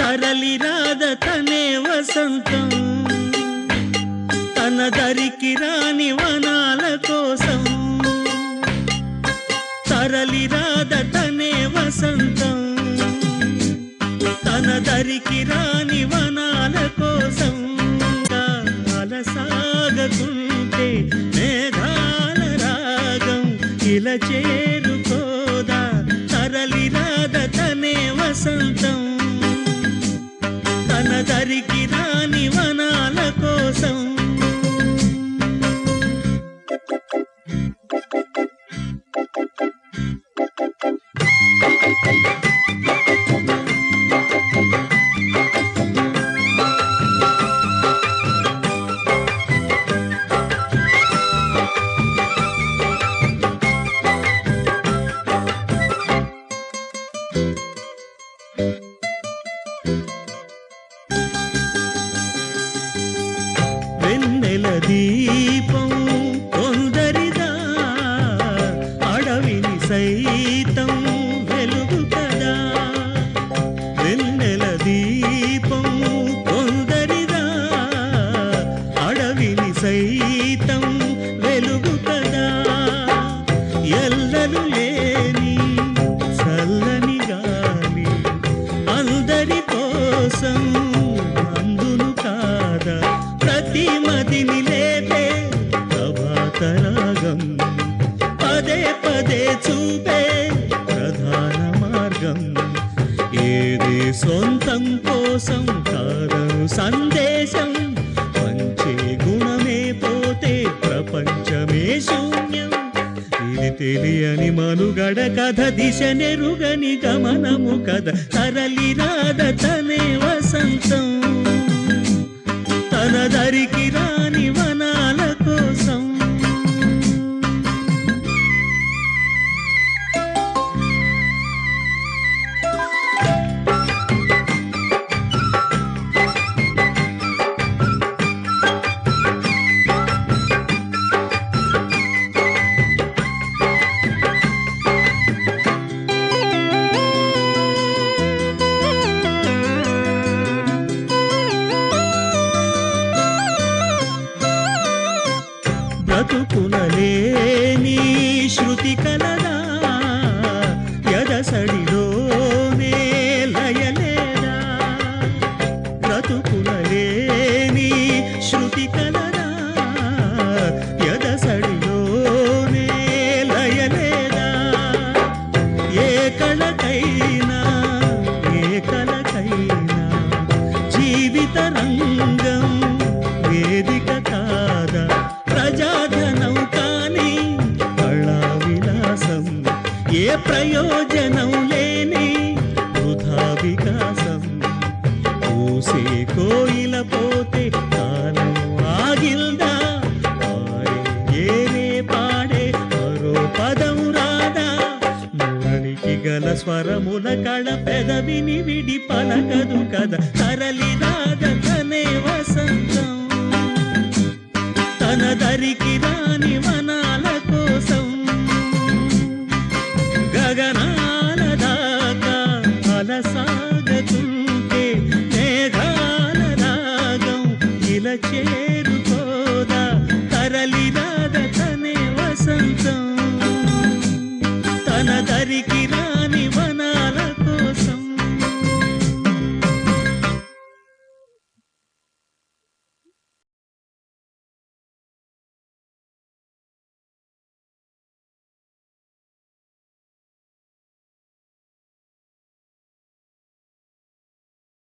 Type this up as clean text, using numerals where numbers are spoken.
తరలి రాద తనే వసంతం తన దరికి రాని వనాల కోసం తరలి రాద తనే వసంతం తన దరికి రాని వనాల కోసం అలసాగకుంటే మేఘాల రాగం ఇలా చేరుకోదా తరలి రాద తనే వసంతం తన దరికి రాని వనాల కోసం వెన్నెల దీపం కొందరిదా అడవిని సైతం వెలుగు కదా వెన్నెల దీపం కొందరిదా అడవిని సైతం వెలుగు కదా ఎల్లలు లేని చల్లని గాలి అందరి కోసం అందును కాదా ప్రతి మదిని లేపే ప్రభాతరాగం పదే పదే చూపే ప్రధాన మార్గం ఏది సొంతం కోసం కాదను సందేశం పంచే గుణమే పోతే ప్రపంచమే శూన్యం ఇది తెలియని మనుగడ కథ దిశ నెరుగని గమనము కథ తరలి రాద తనే వసంతం తన దరికి రాని వనాల కోసం బ్రతుకునలేని శృతి కలదా ఎదసడిలోనే లయలేదా బ్రతుకునలేని శృతి కలదా ఎదసడిలోనే లయలేదా ఏ కళకైనా జీవిత రంగం వేదిక కాదా ప్రజాధనం కాని కళా విలాసం ఏ ప్రయోజనం లేని వృధా వికాసం పూసే కోయిల పోతే కాలం ఆగిల్దా పాడే ఏనే పాడే మరో పదం రాదా మురళికి గల స్వరముల కళ పెదవిని విడి పలకదు కదా తరలి రాద తనే వసంతం తన దరికి రాని వనాల కోసం గగనాల దాకా అలసాగతుంటే మేఘాల రాగం ఇలా